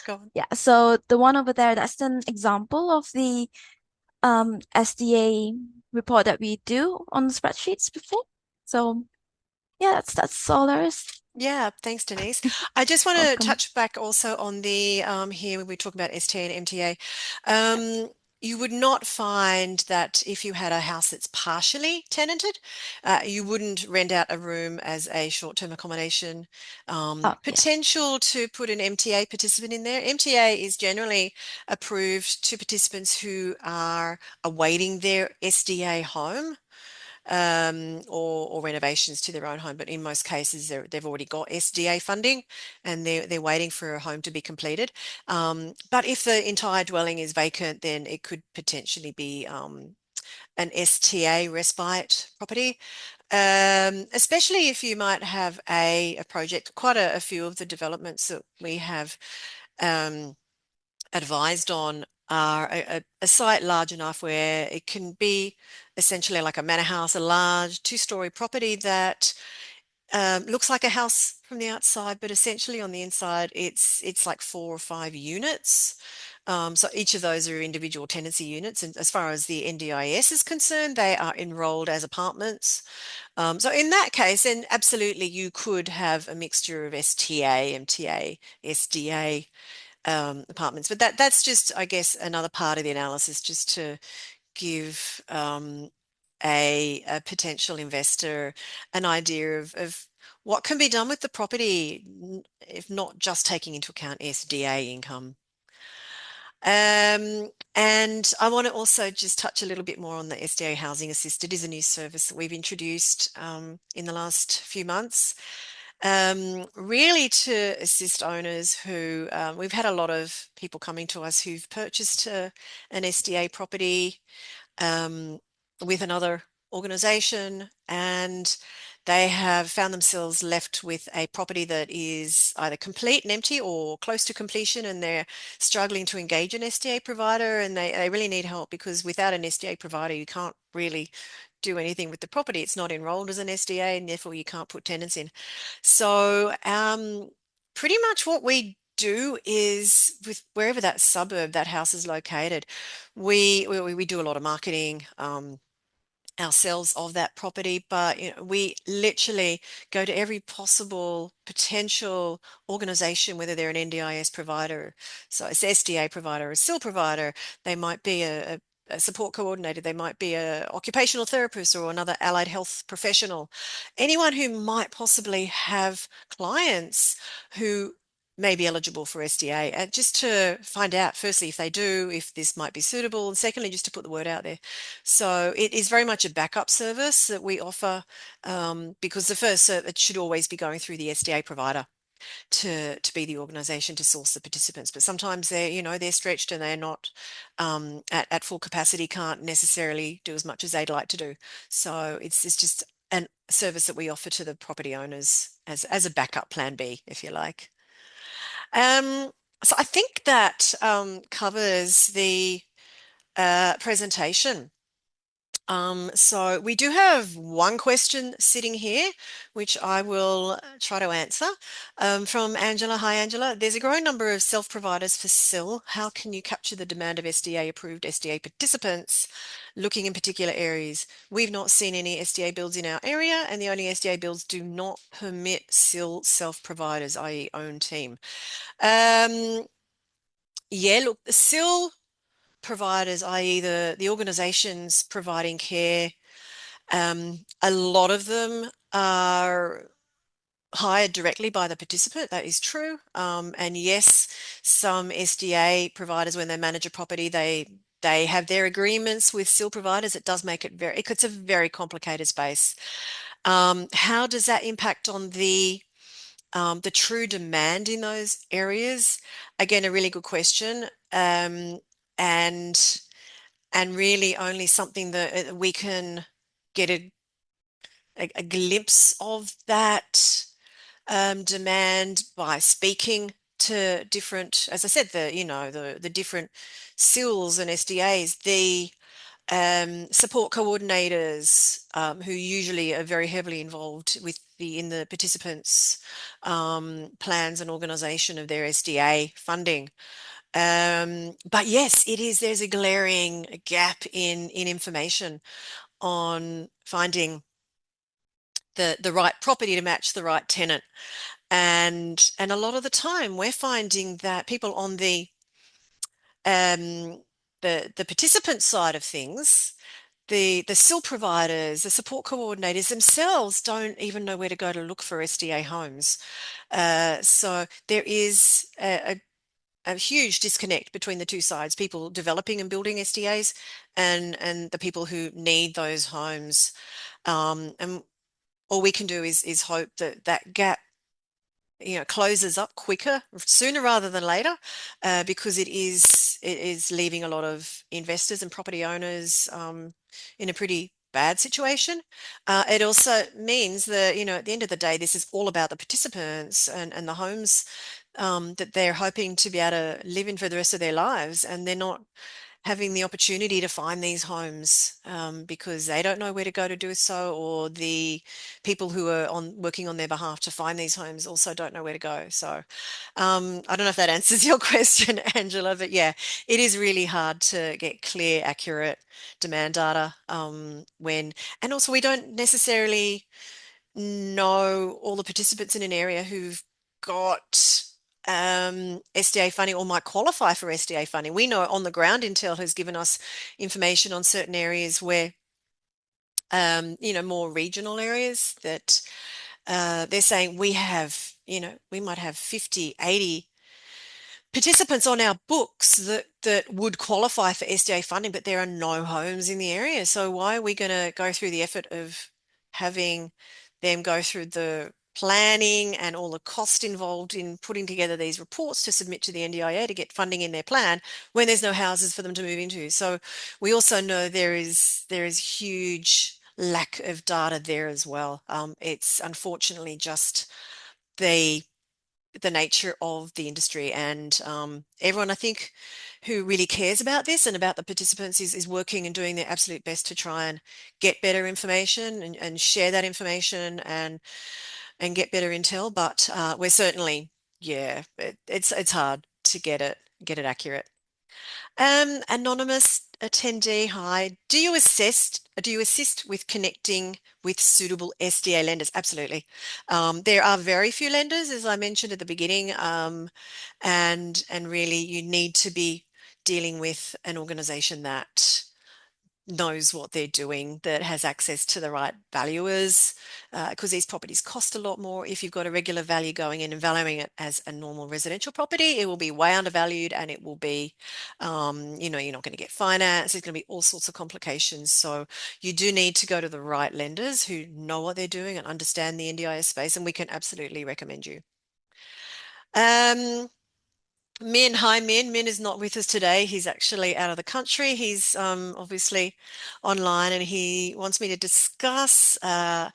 go on. Yeah. So the one over there, that's an example of the SDA report that we do on the spreadsheets before. So yeah, that's all there is. Yeah, thanks, Denise. I just want to Welcome. touch back also on the here when we talk about STA and MTA. You would not find that if you had a house that's partially tenanted, you wouldn't rent out a room as a short-term accommodation. Oh yeah. Potential to put an MTA participant in there. MTA is generally approved to participants who are awaiting their SDA home or renovations to their own home. But in most cases, they've already got SDA funding and they're waiting for a home to be completed. But if the entire dwelling is vacant, then it could potentially be an STA respite property. Especially if you might have a project, quite a few of the developments that we have advised on are a site large enough where it can be essentially like a manor house, a large two-story property that looks like a house from the outside, but essentially on the inside, it's like 4 or 5 units. So each of those are individual tenancy units, and as far as the NDIS is concerned, they are enrolled as apartments. So in that case, then absolutely you could have a mixture of STA, MTA, SDA apartments. But that's just, I guess, another part of the analysis, just to give a potential investor an idea of what can be done with the property, if not just taking into account SDA income. And I want to also just touch a little bit more on the SDA Housing Assist. It is a new service that we've introduced in the last few months, really to assist owners who, we've had a lot of people coming to us who've purchased an SDA property with another organization, and they have found themselves left with a property that is either complete and empty or close to completion, and they're struggling to engage an SDA provider, and they really need help, because without an SDA provider, you can't really do anything with the property. It's not enrolled as an SDA, and therefore you can't put tenants in. So pretty much what we do is, with wherever that suburb, that house is located, we do a lot of marketing ourselves of that property, but we literally go to every possible potential organization, whether they're an NDIS provider, so it's SDA provider, a SIL provider, they might be a support coordinator, they might be a occupational therapist or another allied health professional, anyone who might possibly have clients who may be eligible for SDA, and just to find out, firstly, if they do, if this might be suitable, and secondly, just to put the word out there. So it is very much a backup service that we offer, because the first it should always be going through the SDA provider to be the organization to source the participants. But sometimes they're stretched and they're not at full capacity, can't necessarily do as much as they'd like to do. So it's just a service that we offer to the property owners as a backup plan B, if you like. So I think that covers the presentation. So we do have one question sitting here, which I will try to answer, from Angela. Hi, Angela. There's a growing number of self-providers for SIL. How can you capture the demand of SDA-approved SDA participants looking in particular areas? We've not seen any SDA builds in our area, and the only SDA builds do not permit SIL self-providers, i.e. own team. Yeah, look, the SIL providers, i.e. the organizations providing care, a lot of them are hired directly by the participant. That is true. And yes, some SDA providers, when they manage a property, they have their agreements with SIL providers. It does make it it's a very complicated space. How does that impact on the true demand in those areas? Again, a really good question. And really only something that we can get a glimpse of that demand by speaking to different, as I said, the different SILs and SDAs, the support coordinators, who usually are very heavily involved in the participants' plans and organization of their SDA funding. But yes, there's a glaring gap in information on finding the right property to match the right tenant. And a lot of the time we're finding that people on the participant side of things, the SIL providers, the support coordinators themselves don't even know where to go to look for SDA homes. So there is a huge disconnect between the two sides, people developing and building SDAs and the people who need those homes. And all we can do is hope that that gap closes up quicker, sooner rather than later, because it is leaving a lot of investors and property owners in a pretty bad situation. It also means that, at the end of the day, this is all about the participants and the homes that they're hoping to be able to live in for the rest of their lives, and they're not having the opportunity to find these homes because they don't know where to go to do so, or the people who are working on their behalf to find these homes also don't know where to go. So I don't know if that answers your question, Angela, but yeah, it is really hard to get clear, accurate demand data and also we don't necessarily know all the participants in an area who've got SDA funding or might qualify for SDA funding. We know on the ground Intel has given us information on certain areas where, more regional areas that they're saying we have, we might have 50, 80 participants on our books that would qualify for SDA funding, but there are no homes in the area. So why are we going to go through the effort of having them go through the planning and all the cost involved in putting together these reports to submit to the NDIA to get funding in their plan when there's no houses for them to move into? So we also know there is huge lack of data there as well. It's unfortunately just the nature of the industry, and everyone I think who really cares about this and about the participants is working and doing their absolute best to try and get better information and share that information and get better intel. But we're certainly, yeah, it's hard to get it accurate. Anonymous attendee, hi. Do you assist with connecting with suitable SDA lenders? Absolutely. There are very few lenders, as I mentioned at the beginning, and really you need to be dealing with an organization that knows what they're doing, that has access to the right valuers, because these properties cost a lot more. If you've got a regular value going in and valuing it as a normal residential property, it will be way undervalued, and it will be, you're not going to get finance. There's going to be all sorts of complications. So you do need to go to the right lenders who know what they're doing and understand the NDIS space, and we can absolutely recommend you. Min, hi Min. Min is not with us today. He's actually out of the country. He's obviously online, and he wants me to discuss the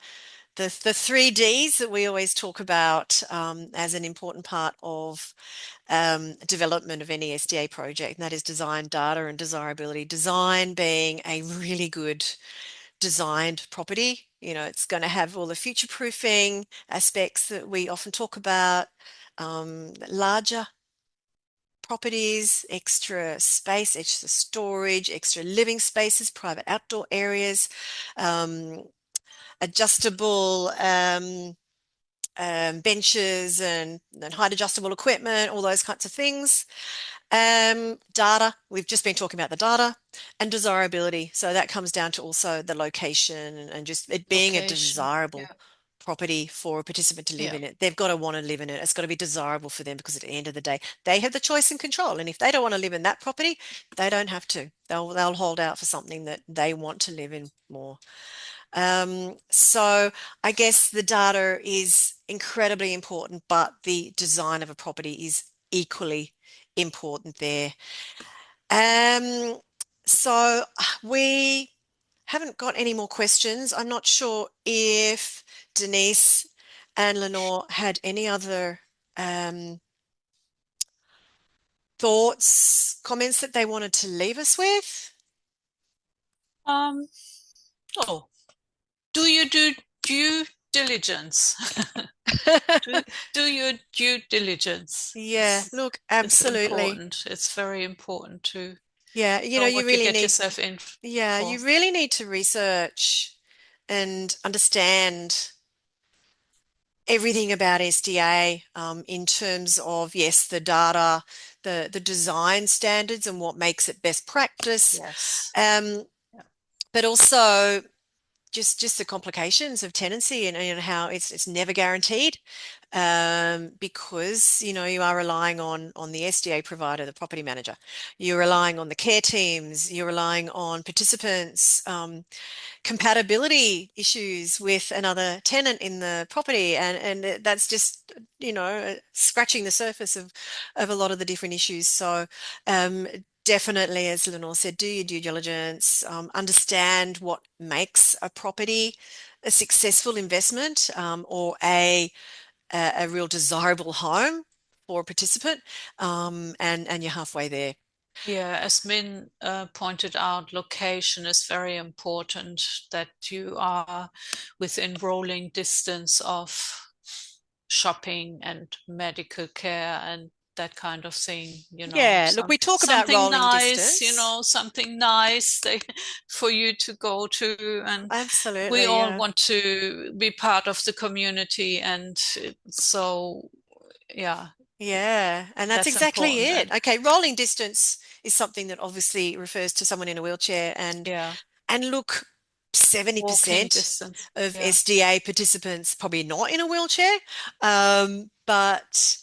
3Ds that we always talk about as an important part of development of any SDA project, and that is design, data, and desirability. Design being a really good designed property. It's going to have all the future proofing aspects that we often talk about, larger properties, extra space, extra storage, extra living spaces, private outdoor areas, adjustable benches and height adjustable equipment, all those kinds of things. Data, we've just been talking about the data, and desirability. So that comes down to also the location and just it being a Location. desirable Yeah. property for a participant to live Yeah. in it. They've got to want to live in it. It's got to be desirable for them, because at the end of the day, they have the choice and control. And if they don't want to live in that property, they don't have to. They'll hold out for something that they want to live in more. So I guess the data is incredibly important, but the design of a property is equally important there. Um, so we haven't got any more questions. I'm not sure if Denise and Lenore had any other thoughts, comments that they wanted to leave us with. Um, oh, do you do due diligence? Do your due diligence. Yeah, look, It's absolutely. important. It's very important to Yeah, know you what you really get need, yourself in yeah, for. you really need to research and understand everything about SDA in terms of, yes, the data, the design standards and what makes it best practice, Yes. um, Yeah. but also just the complications of tenancy and how it's never guaranteed, because you are relying on the SDA provider, the property manager. You're relying on the care teams. You're relying on participants. Compatibility issues with another tenant in the property, and that's just scratching the surface of a lot of the different issues. So definitely, as Lenore said, do your due diligence, understand what makes a property a successful investment, or a real desirable home for a participant, and you're halfway there. Yeah, as Min pointed out, location is very important, that you are within rolling distance of shopping and medical care and that kind of thing, Yeah, look, we talk about something rolling nice, distance. something nice for you to go to. And we Absolutely, all yeah. want to be part of the community. And so, yeah, Yeah, and that's That's exactly important. it. And Okay, rolling distance is something that obviously refers to someone in a wheelchair, yeah, and look, walking 70% distance. of Yeah. SDA participants probably not in a wheelchair. But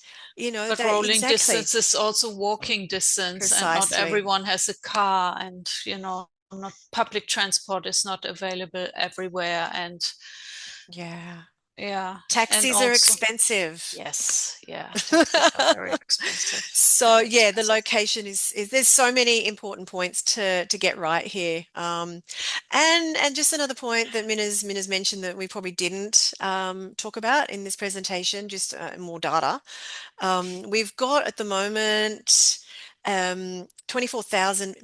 But that rolling exactly, distance is also walking distance, and not precisely. everyone has a car, and not public transport is not available everywhere. And Yeah. yeah, and Taxis are also, expensive. yes, yeah, taxis are very expensive, So very yeah, the expensive. location is there's so many important points to get right here. And just another point that Minna's mentioned that we probably didn't talk about in this presentation, just more data. We've got at the moment 24,000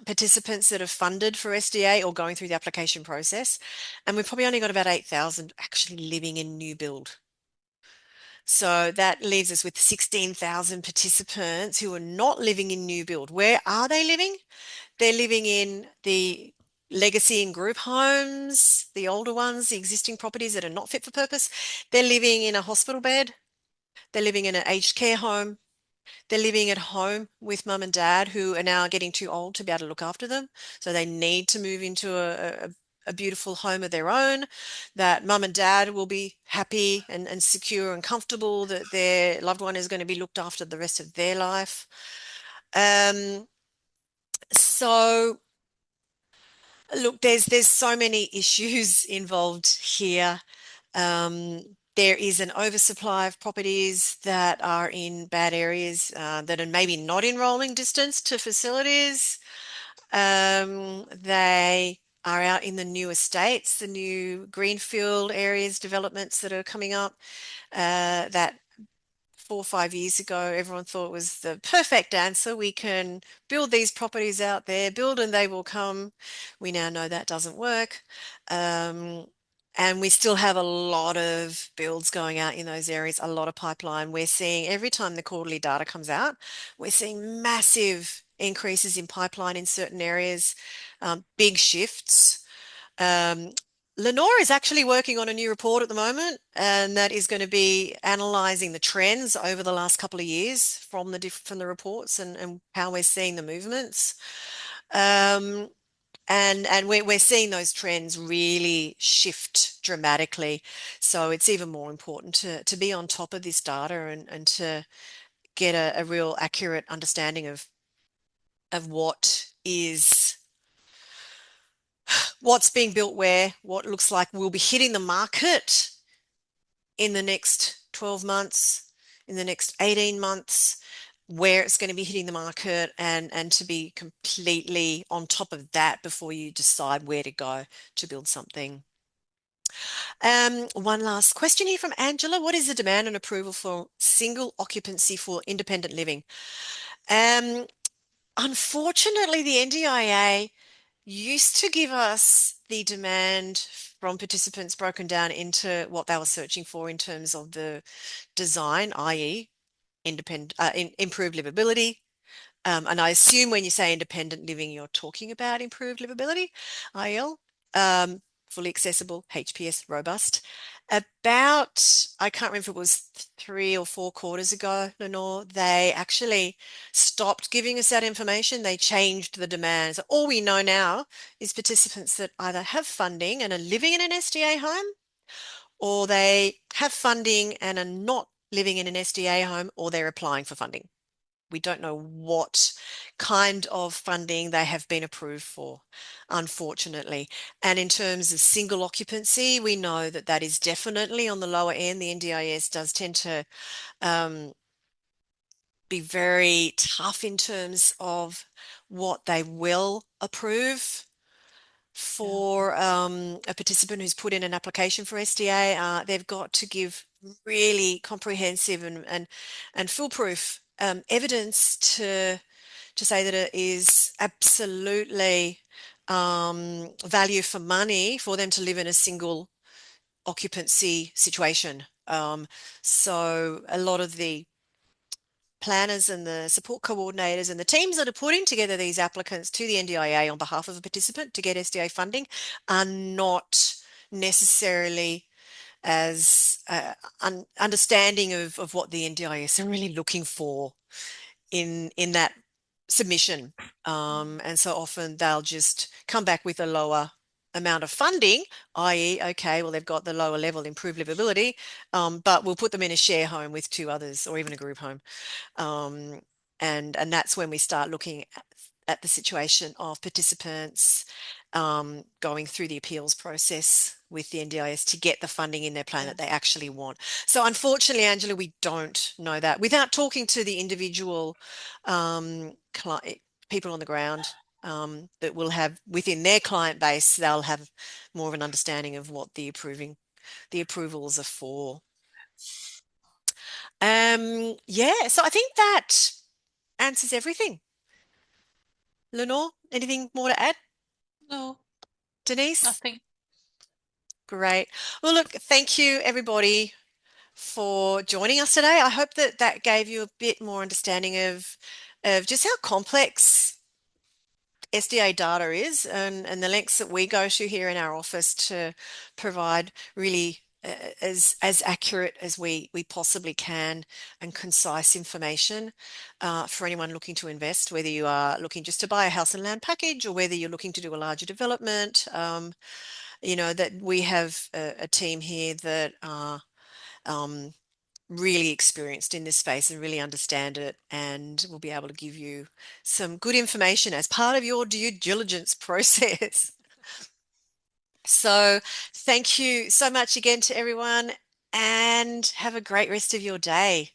participants that are funded for SDA or going through the application process, and we've probably only got about 8,000 actually living in new build. So that leaves us with 16,000 participants who are not living in new build. Where are they living? They're living in the legacy and group homes, the older ones, the existing properties that are not fit for purpose. They're living in a hospital bed. They're living in an aged care home. They're living at home with mum and dad who are now getting too old to be able to look after them. So they need to move into a beautiful home of their own, that mum and dad will be happy and secure and comfortable that their loved one is going to be looked after the rest of their life. So look, there's so many issues involved here. There is an oversupply of properties that are in bad areas that are maybe not in rolling distance to facilities. They are out in the new estates, the new greenfield areas, developments that are coming up that 4 or 5 years ago, everyone thought was the perfect answer. We can build these properties out there, build and they will come. We now know that doesn't work. And we still have a lot of builds going out in those areas, a lot of pipeline. We're seeing every time the quarterly data comes out, we're seeing massive increases in pipeline in certain areas, big shifts. Um, Lenore is actually working on a new report at the moment, and that is going to be analysing the trends over the last couple of years from the reports and how we're seeing the movements. Um, and we're seeing those trends really shift dramatically. So it's even more important to be on top of this data and to get a real accurate understanding of what's being built where, what looks like will be hitting the market in the next 12 months, in the next 18 months, where it's going to be hitting the market, and to be completely on top of that before you decide where to go to build something. One last question here from Angela. What is the demand and approval for single occupancy for independent living? Um, Unfortunately, the NDIA used to give us the demand from participants broken down into what they were searching for in terms of the design, i.e., improved livability. And I assume when you say independent living, you're talking about improved livability, IL, fully accessible, HPS, robust. I can't remember if it was 3 or 4 quarters ago, Lenore, they actually stopped giving us that information. They changed the demands. All we know now is participants that either have funding and are living in an SDA home, or they have funding and are not living in an SDA home, or they're applying for funding. We don't know what kind of funding they have been approved for, unfortunately. And in terms of single occupancy, we know that that is definitely on the lower end. The NDIS does tend to be very tough in terms of what they will approve Yeah. for a participant who's put in an application for SDA. They've got to give really comprehensive and foolproof evidence to say that it is absolutely value for money for them to live in a single occupancy situation. So a lot of the planners and the support coordinators and the teams that are putting together these applicants to the NDIA on behalf of a participant to get SDA funding are not necessarily as understanding of what the NDIS are really looking for in that submission. And so often they'll just come back with a lower amount of funding, i.e., okay, well, they've got the lower level improved livability, but we'll put them in a share home with two others or even a group home. And that's when we start looking at the situation of participants going through the appeals process with the NDIS to get the funding in their plan that they actually want. So unfortunately, Angela, we don't know that without talking to the individual people on the ground that will have within their client base, they'll have more of an understanding of what the approvals are for. Yeah, so I think that answers everything. Lenore, anything more to add? No, Denise? nothing. Great. Well, look, thank you everybody for joining us today. I hope that that gave you a bit more understanding of just how complex SDA data is and the lengths that we go to here in our office to provide really as accurate as we possibly can and concise information for anyone looking to invest, whether you are looking just to buy a house and land package or whether you're looking to do a larger development. You know, that we have a team here that are really experienced in this space and really understand it, and will be able to give you some good information as part of your due diligence process. So thank you so much again to everyone, and have a great rest of your day.